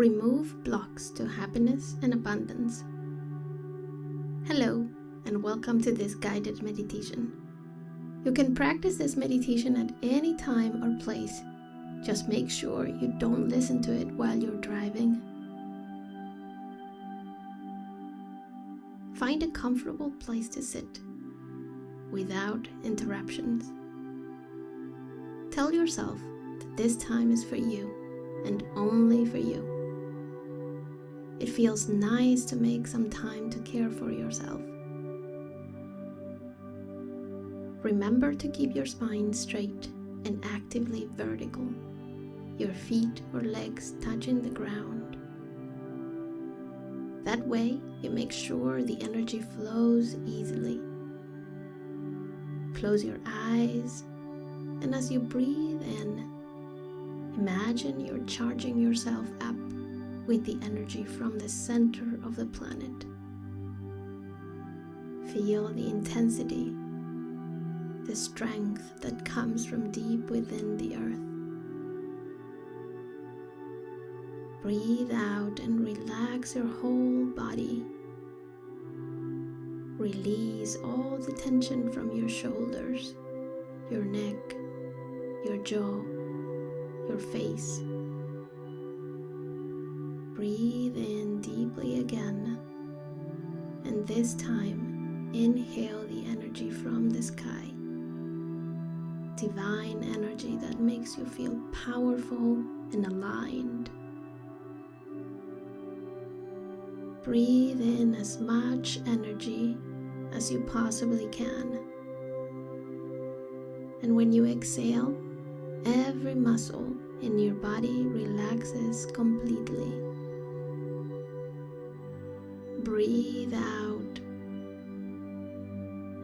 Remove blocks to happiness and abundance. Hello, and welcome to this guided meditation. You can practice this meditation at any time or place. Just make sure you don't listen to it while you're driving. Find a comfortable place to sit without interruptions. Tell yourself that this time is for you and only for you. It feels nice to make some time to care for yourself. Remember to keep your spine straight and actively vertical, your feet or legs touching the ground. That way, you make sure the energy flows easily. Close your eyes, and as you breathe in, imagine you're charging yourself up with the energy from the center of the planet. Feel the intensity, the strength that comes from deep within the earth. Breathe out and relax your whole body. Release all the tension from your shoulders, your neck, your jaw, your face. Breathe in deeply again, and this time inhale the energy from the sky. Divine energy that makes you feel powerful and aligned. Breathe in as much energy as you possibly can. And when you exhale, every muscle in your body relaxes completely. Breathe out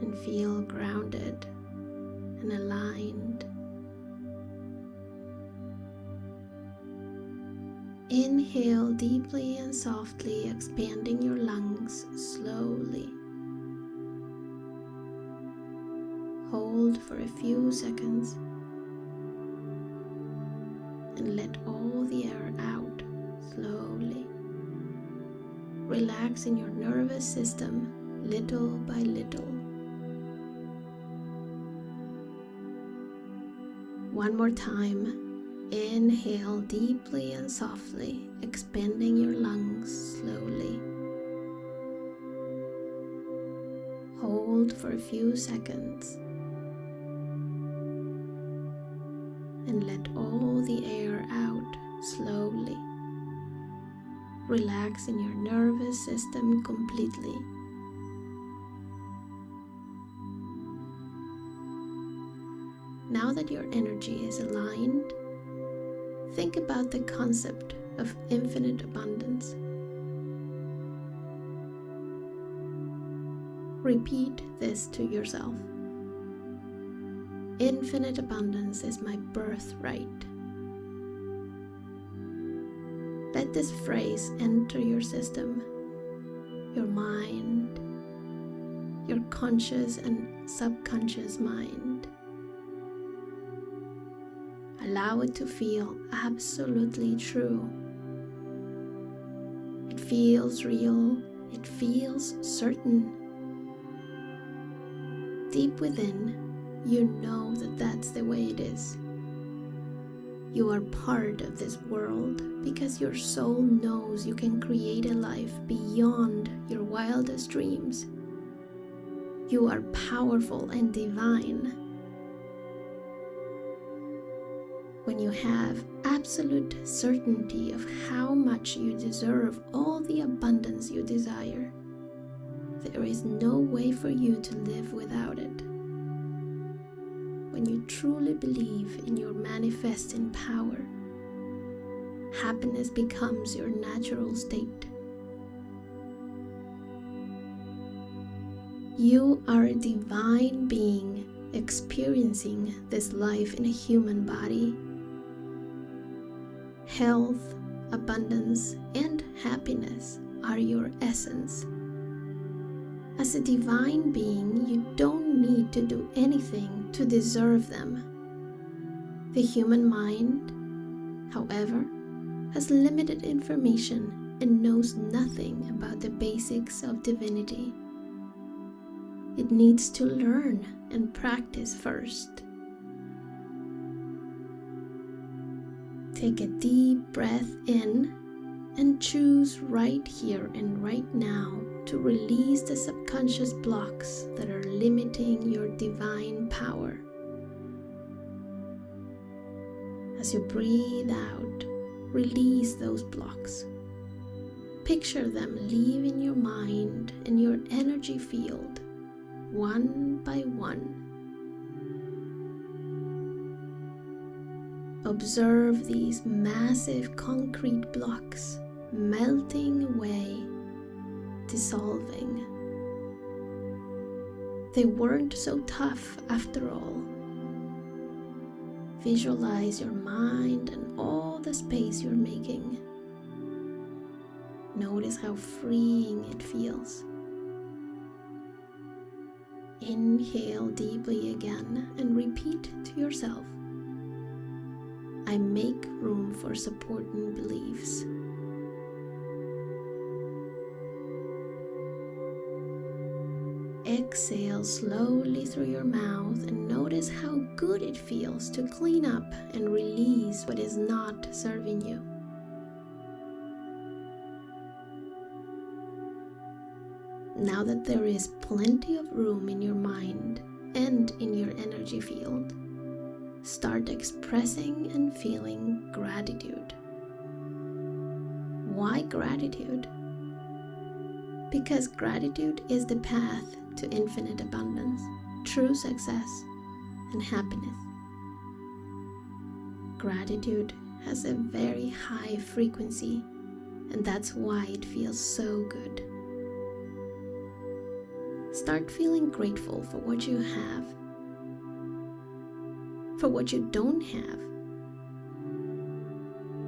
and feel grounded and aligned. Inhale deeply and softly, expanding your lungs slowly. Hold for a few seconds and let all the air out slowly. Relaxing your nervous system little by little. One more time, inhale deeply and softly, expanding your lungs slowly. Hold for a few seconds and let all the air out slowly. Relaxing your nervous system completely. Now that your energy is aligned, think about the concept of infinite abundance. Repeat this to yourself. Infinite abundance is my birthright. Let this phrase enter your system, your mind, your conscious and subconscious mind. Allow it to feel absolutely true. It feels real, it feels certain. Deep within, you know that that's the way it is. You are part of this world because your soul knows you can create a life beyond your wildest dreams. You are powerful and divine. When you have absolute certainty of how much you deserve all the abundance you desire, there is no way for you to live without it. When you truly believe in your manifesting power, happiness becomes your natural state. You are a divine being experiencing this life in a human body. Health, abundance, and happiness are your essence. As a divine being, you don't need to do anything to deserve them. The human mind, however, has limited information and knows nothing about the basics of divinity. It needs to learn and practice first. Take a deep breath in and choose right here and right now to release the subconscious blocks that are limiting your divine power. As you breathe out, release those blocks. Picture them leaving your mind and your energy field, one by one. Observe these massive concrete blocks melting away, dissolving. They weren't so tough after all. Visualize your mind and all the space you're making. Notice how freeing it feels. Inhale deeply again and repeat to yourself, I make room for supporting beliefs. Exhale slowly through your mouth and notice how good it feels to clean up and release what is not serving you. Now that there is plenty of room in your mind and in your energy field, start expressing and feeling gratitude. Why gratitude? Because gratitude is the path to infinite abundance, true success, and happiness. Gratitude has a very high frequency, and that's why it feels so good. Start feeling grateful for what you have, for what you don't have,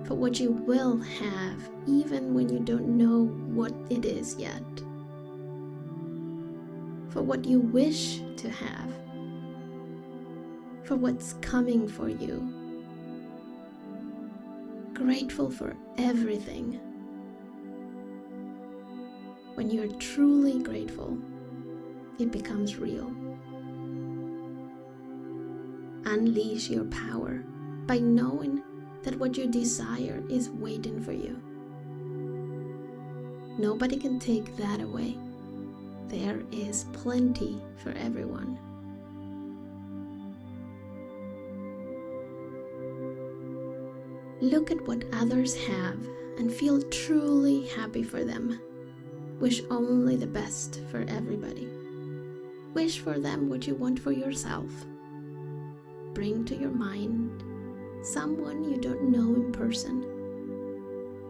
for what you will have even when you don't know what it is yet, for what you wish to have, for what's coming for you. Grateful for everything. When you're truly grateful, it becomes real. Unleash your power by knowing that what you desire is waiting for you. Nobody can take that away. There is plenty for everyone. Look at what others have and feel truly happy for them. Wish only the best for everybody. Wish for them what you want for yourself. Bring to your mind someone you don't know in person,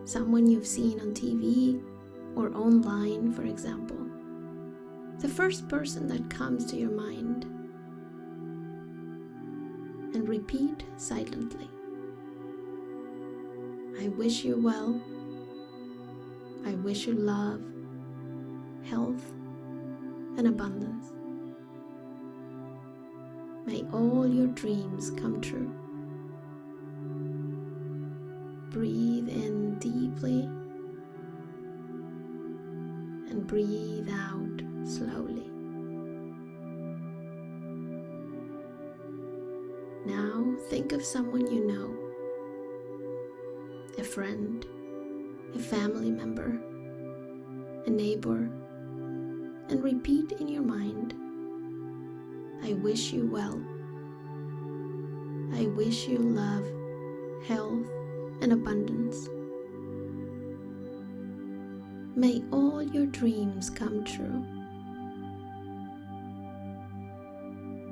someone you've seen on TV or online, for example. The first person that comes to your mind, and repeat silently. I wish you well. I wish you love, health, and abundance. May all your dreams come true. Breathe in deeply and breathe out slowly. Now think of someone you know, a friend, a family member, a neighbor, and repeat in your mind, I wish you well. I wish you love, health, and abundance. May all your dreams come true.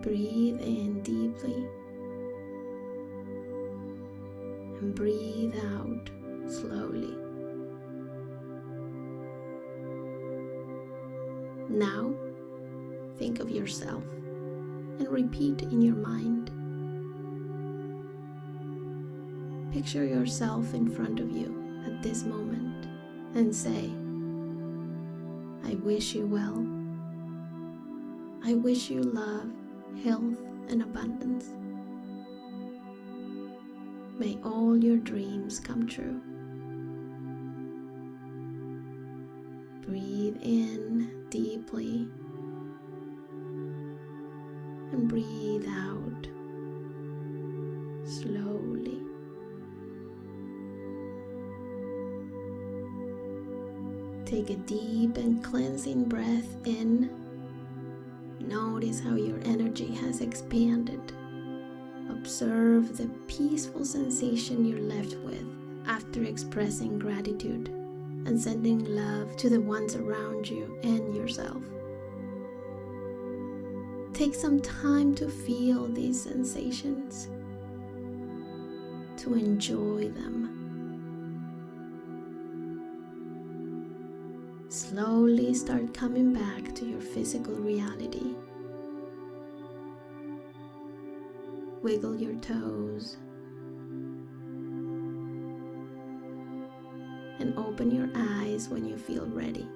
Breathe in deeply and breathe out slowly. Now, think of yourself and repeat in your mind. Picture yourself in front of you at this moment and say, I wish you well. I wish you love, health, and abundance. May all your dreams come true. Breathe in deeply and breathe out slowly. Take a deep and cleansing breath in. Notice how your energy has expanded. Observe the peaceful sensation you're left with after expressing gratitude and sending love to the ones around you and yourself. Take some time to feel these sensations, to enjoy them. Slowly start coming back to your physical reality. Wiggle your toes and open your eyes when you feel ready.